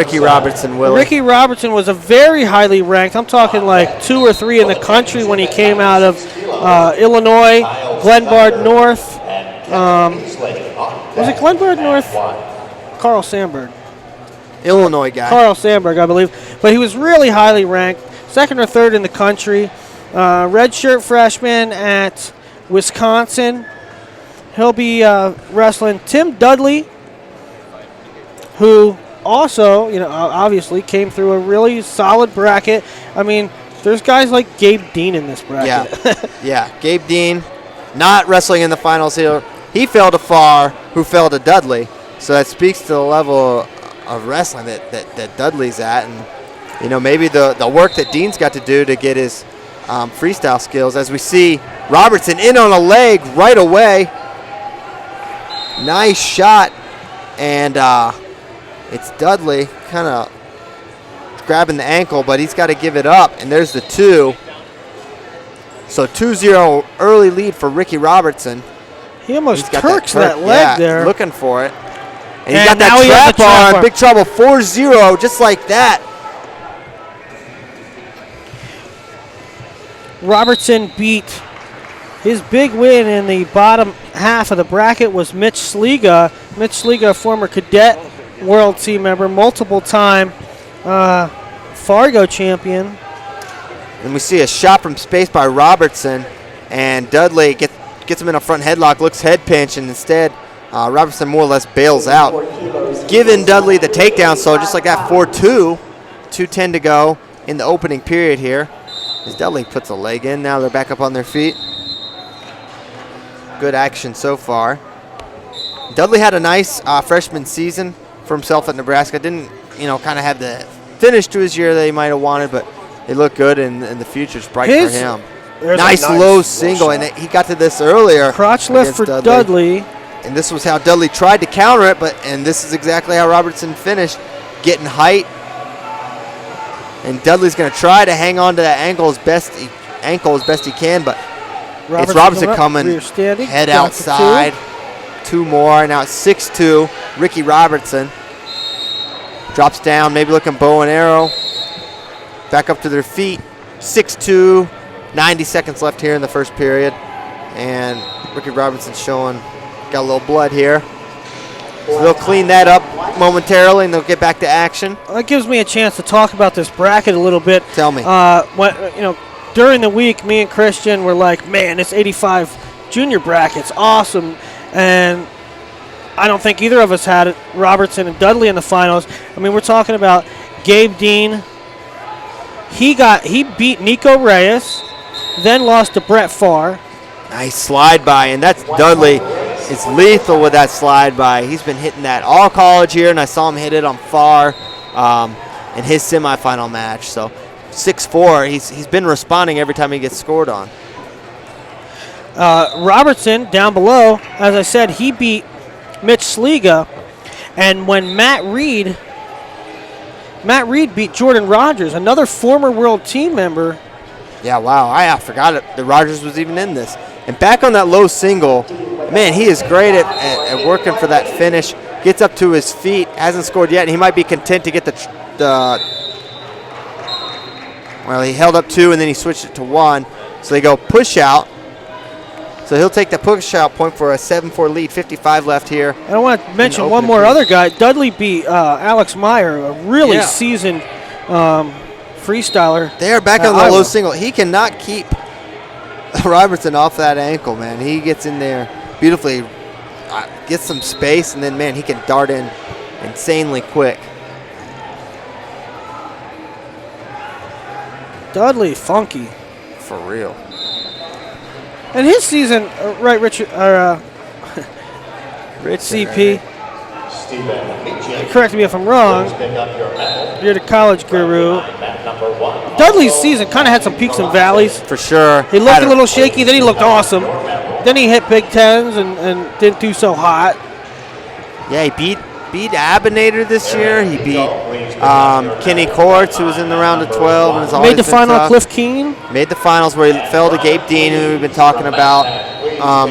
Ricky Robertson, Willie? Ricky Robertson was a very highly ranked. I'm talking like 2 or 3 in the country when he came out of Illinois, Glenbard North. Was it Glenbard North? Carl Sandburg. Illinois guy. Carl Sandburg, I believe. But he was really highly ranked, 2nd or 3rd in the country. Redshirt freshman at Wisconsin. He'll be wrestling Tim Dudley, who also, obviously came through a really solid bracket. I mean, there's guys like Gabe Dean in this bracket. Yeah, Gabe Dean, not wrestling in the finals here. He fell to Farr, who fell to Dudley. So that speaks to the level of wrestling that Dudley's at. And, maybe the work that Dean's got to do to get his freestyle skills. As we see Robertson in on a leg right away. Nice shot. And it's Dudley kind of grabbing the ankle, but he's got to give it up. And there's the 2. So 2-0 early lead for Ricky Robertson. He almost turks that leg there. Looking for it. And he got that trap on. Big trouble. 4-0, just like that. Robertson beat his big win in the bottom half of the bracket was Mitch Sliga. Mitch Sliga, former cadet world team member, multiple-time Fargo champion. And we see a shot from space by Robertson, and Dudley gets him in a front headlock, looks head pinch, and instead Robertson more or less bails out, giving Dudley the takedown. So just like that, 4-2, 2:10 to go in the opening period here. As Dudley puts a leg in, now they're back up on their feet. Good action so far. Dudley had a nice freshman season for himself at Nebraska. Didn't, kind of have the finish to his year that he might have wanted, but he looked good, and the future's bright for him. Nice low single, and he got to this earlier. Crotch lift for Dudley. And this was how Dudley tried to counter it, and this is exactly how Robertson finished, getting height. And Dudley's going to try to hang on to that ankle as best he can, but it's Robertson coming head outside. 2 more. Now it's 6-2. Ricky Robertson drops down, maybe looking bow and arrow. Back up to their feet. 6-2. 90 seconds left here in the first period. And Ricky Robertson got a little blood here. So they'll clean that up momentarily, and they'll get back to action. That gives me a chance to talk about this bracket a little bit. Tell me. During the week, me and Christian were like, man, this 85 junior bracket's awesome. And I don't think either of us had Robertson and Dudley in the finals. I mean, we're talking about Gabe Dean. He beat Nico Reyes, then lost to Brett Farr. Nice slide by, and that's Dudley. It's lethal with that slide by. He's been hitting that all college here, and I saw him hit it on Farr in his semifinal match. So 6-4. He's been responding every time he gets scored on. Robertson down below, as I said, he beat Mitch Sliga, and when Matt Reed beat Jordan Rogers, another former world team member. Yeah, wow, I forgot that Rogers was even in this. And back on that low single, man, he is great at working for that finish. Gets up to his feet, hasn't scored yet, and he might be content to get well, he held up 2, and then he switched it to 1. So they go push out. So he'll take the push out point for a 7-4 lead, 55 left here. And I want to mention one more other guy. Dudley beat Alex Meyer, a really seasoned freestyler. They're back on the low single. He cannot keep Robertson off that ankle, man. He gets in there beautifully, gets some space, and then, man, he can dart in insanely quick. Dudley, funky. For real. And his season, right, Richard, CP, correct me if I'm wrong, you're the college guru. Dudley's season kind of had some peaks and valleys. For sure. He looked a little shaky, then he looked awesome. Then he hit Big Tens and didn't do so hot. Yeah, he beat Abinator this year. He beat Kenny Courts, who was in the round of 12. And has always made the final at Cliff Keen. Made the finals where he fell to Gabe Dean, who we've been talking about.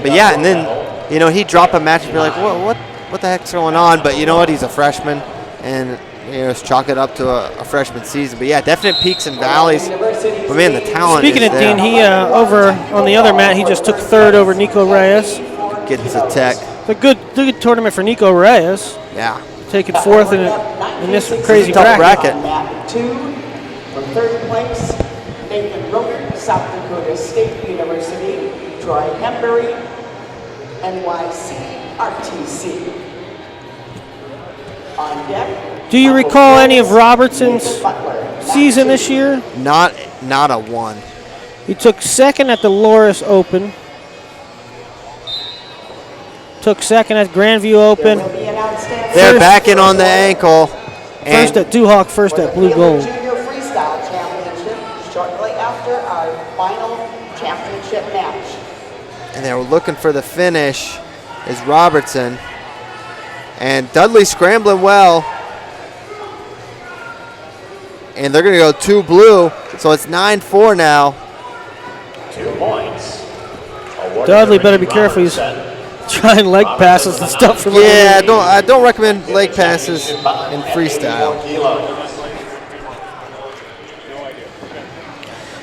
But yeah, and then, he'd drop a match and be like, what the heck's going on? But you know what? He's a freshman. And, chalk it up to a freshman season. But yeah, definite peaks and valleys. But man, the talent Speaking is of there. Dean, he over on the other mat, he just took third over Nico Reyes. Getting to Tech. It's a good tournament for Nico Reyes. Yeah. Taking fourth in this crazy tough bracket. Map 2 from third place, Nathan Roker, South Dakota State University, Troy Hembury, NYC RTC. On deck. Do you recall any of Robertson's season this year? Not a one. He took second at the Loris Open. Took second at Grandview Open. They're backing on the ankle. First at Duhawk, first at Blue Gold. Junior Freestyle Championship shortly after our final championship match. And they were looking for the finish is Robertson. And Dudley scrambling well. And they're going to go 2 blue. So it's 9-4 now. 2 points. Dudley better be careful. He's trying leg passes and stuff. From Yeah, I don't recommend leg passes in freestyle.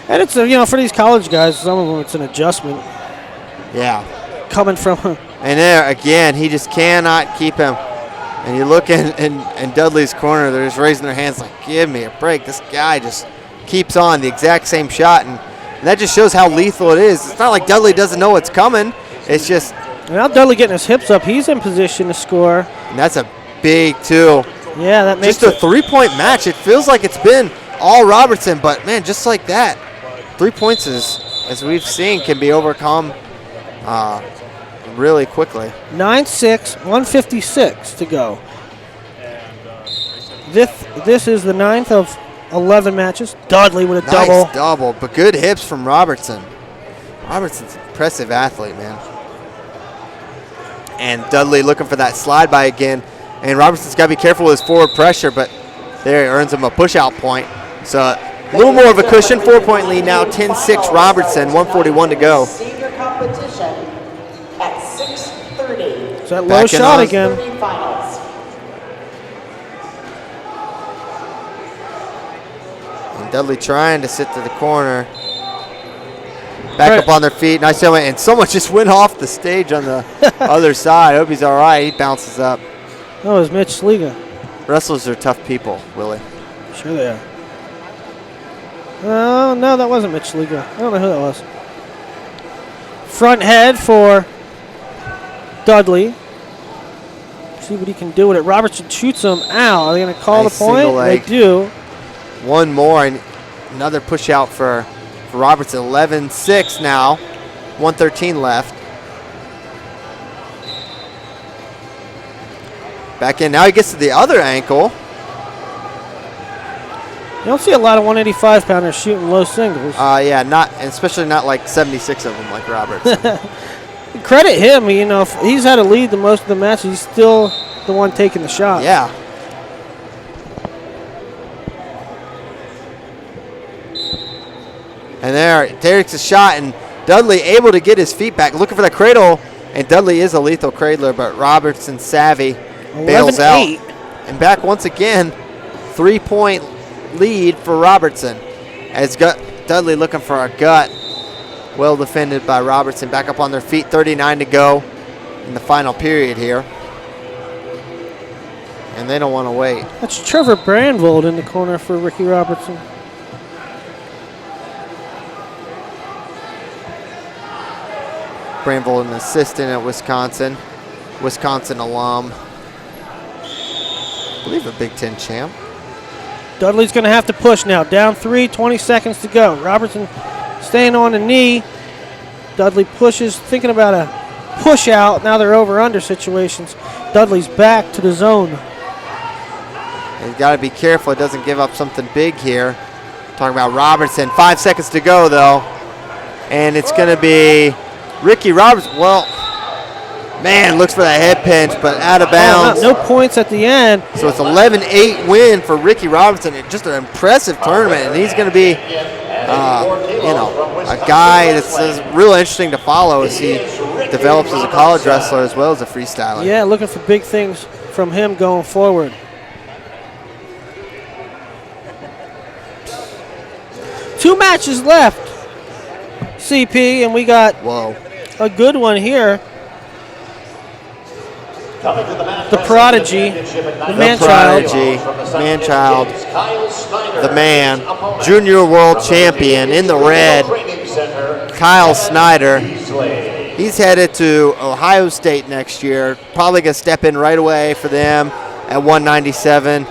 And it's for these college guys, some of them it's an adjustment. Yeah. Coming from. And there again, he just cannot keep him. And you look in Dudley's corner, they're just raising their hands like, give me a break. This guy just keeps on the exact same shot. And that just shows how lethal it is. It's not like Dudley doesn't know what's coming. It's just. Now Dudley getting his hips up. He's in position to score. And that's a big 2. Yeah, that makes just a 3-point match. It feels like it's been all Robertson, but man, just like that, 3 points as we've seen can be overcome really quickly. 9-6, 156 to go. This is the 9th of 11 matches. Dudley with a double. Nice double, but good hips from Robertson. Robertson's an impressive athlete, man. And Dudley looking for that slide by again. And Robertson's got to be careful with his forward pressure, but there he earns him a push-out point. So a little more of a cushion, 4-point lead now, 10-6 Robertson, 1:41 to go. Senior competition at 6:30. It's that low shot again. Finals. And Dudley trying to sit to the corner. Back up on their feet. Nice helmet. And someone just went off the stage on the other side. I hope he's all right. He bounces up. That was Mitch Sliga. Wrestlers are tough people, Willie. Sure they are. Oh, no, that wasn't Mitch Sliga. I don't know who that was. Front head for Dudley. See what he can do with it. Robertson shoots him out. Are they going to call Nice the point? single leg. They do. One more and another push out for Robertson. 11-6 now. 1:13 left. Back in. Now he gets to the other ankle. You don't see a lot of 185-pounders shooting low singles. Yeah, especially not like 76 of them like Robertson. Credit him. If he's had a lead the most of the match, he's still the one taking the shot. Yeah. And there takes a shot, and Dudley able to get his feet back, looking for the cradle. And Dudley is a lethal cradler, but Robertson savvy bails out. 11-8. And back once again, 3-point lead for Robertson. As Dudley looking for a gut. Well defended by Robertson. Back up on their feet, 39 to go in the final period here. And they don't want to wait. That's Trevor Brandvold in the corner for Ricky Robertson. Brandvold, an assistant at Wisconsin. Wisconsin alum. I believe a Big Ten champ. Dudley's going to have to push now. Down 3, 20 seconds to go. Robertson staying on the knee. Dudley pushes, thinking about a push out. Now they're over-under situations. Dudley's back to the zone. He's got to be careful it doesn't give up something big here. Talking about Robertson. 5 seconds to go, though. And it's going to be Ricky Robertson. Well, man, looks for that head pinch, but out of bounds. No points at the end. So it's 11-8 win for Ricky Robertson. Just an impressive tournament, and he's going to be, a guy that's real interesting to follow as he develops as a college wrestler as well as a freestyler. Yeah, looking for big things from him going forward. 2 matches left, CP, and we got a good one here. The prodigy, the man-child, the man, junior world champion in the red, Kyle Snyder. He's headed to Ohio State next year. Probably going to step in right away for them at 197.